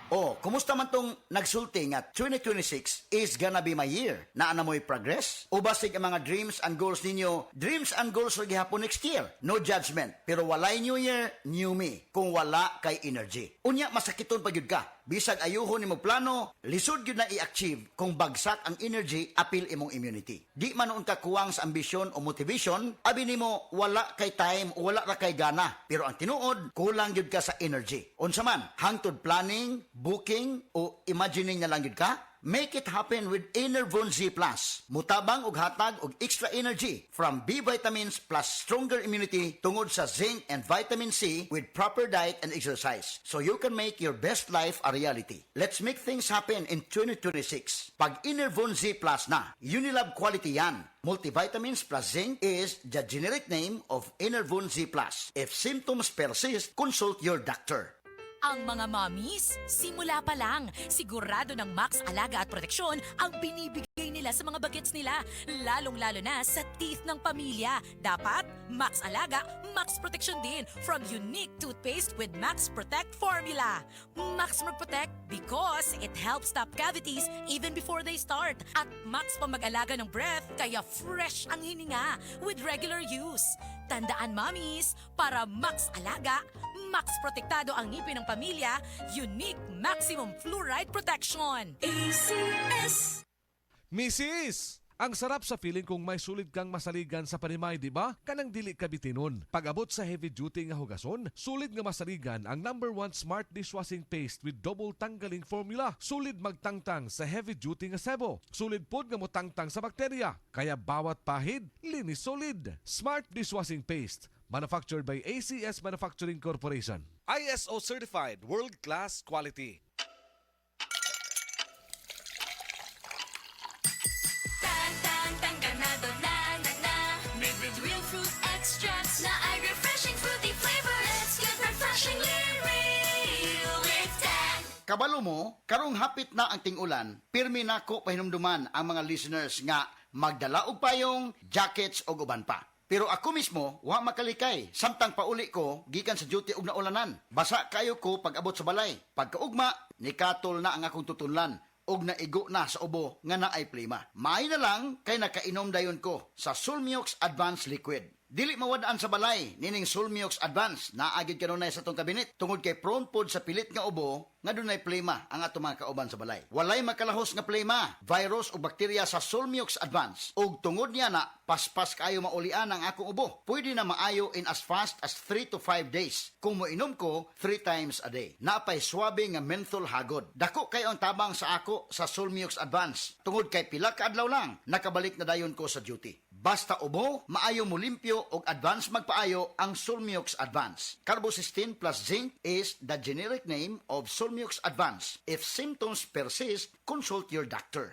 Oh, kumusta man tong nagsulti nga 2026 is gonna be my year? Naana mo'y progress? O basig ang mga dreams and goals ninyo, dreams and goals ra gihapon next year? No judgment. Pero walay new year, new me. Kung wala kay energy. Unya, masakiton pa gyud ka. Bisag ayuhon nimo plano, lisod gyud na i-achieve kung bagsak ang energy, apil imong immunity. Di man unta kuwang sa ambisyon o motivation, abi nimo wala kay time o wala ra kay gana. Pero ang tinuod, kulang gyud ka sa energy. Unsa man, hangtod planning, booking o imagining na lang gyud ka? Make it happen with Enervon Z+. Mutabang og hatag og extra energy from B vitamins plus stronger immunity tungod sa zinc and vitamin C with proper diet and exercise. So you can make your best life a reality. Let's make things happen in 2026. Pag Enervon Z+ na, Unilab quality yan. Multivitamins plus zinc is the generic name of Enervon Z+. If symptoms persist, consult your doctor. Ang mga mommies, simula pa lang, sigurado ng Max Alaga at Proteksyon ang binibigay nila sa mga bagets nila, lalong-lalo na sa teeth ng pamilya. Dapat, Max Alaga, Max Proteksyon din from unique toothpaste with Max Protect formula. Max Protect because it helps stop cavities even before they start. At Max pa mag-alaga ng breath, kaya fresh ang hininga with regular use. Tandaan, mommies, para Max Alaga, Max Protektado ang ngipin ng pamilya, unique maximum fluoride protection. ACS! Mrs. Ang sarap sa feeling kung may sulit kang masaligan sa panimay, di ba? Kanang dili ka bitinon. Pag-abot sa heavy duty nga hugason, sulit nga masaligan ang #1 smart dishwashing paste with double tanggaling formula. Sulit magtangtang sa heavy duty nga sebo. Sulit pod nga motangtang sa bakterya. Kaya bawat pahid, linis solid. Smart dishwashing paste. Manufactured by ACS Manufacturing Corporation. ISO certified world-class quality. Tang ganado na made with real fruit extracts na ay refreshing fruity flavor. Let's get refreshingly real with Tang. Kabalo mo, karong hapit na ang ting-ulan, pirmi nako pahinumduman ang mga listeners nga magdala og payong, jackets o uban pa. Pero ako mismo, wa makalikay. Samtang pauli ko, gikan sa duty og naulanan. Basa kayo ko pag abot sa balay. Pagkaugma, nikatol na ang akong tutunlan. Og naigo na sa ubo nga naay plima. Maay na lang kay nakainom dayon ko sa Sulmiox Advanced Liquid. Dili mawadaan sa balay, nining Sulmiox Advance, naagid kanunay sa tong kabinet. Tungod kay prone pod sa pilit nga ubo, nga dunay plema ang ato mga kauban sa balay. Walay makalahos nga plema, virus o bakterya sa Sulmiox Advance. Og tungod niya na, paspas kayo maulian ang akong ubo. Pwede na maayo in as fast as 3 to 5 days. Kung moinom ko, 3 times a day. Napay swabe nga menthol hagod. Dako kayo ang tabang sa ako sa Sulmiox Advance. Tungod kay pila ka adlaw lang, nakabalik na dayon ko sa duty. Basta ubo, maayo mo limpyo og advance magpaayo ang Sulmiox Advance. Carbocysteine plus zinc is the generic name of Sulmiox Advance. If symptoms persist, consult your doctor.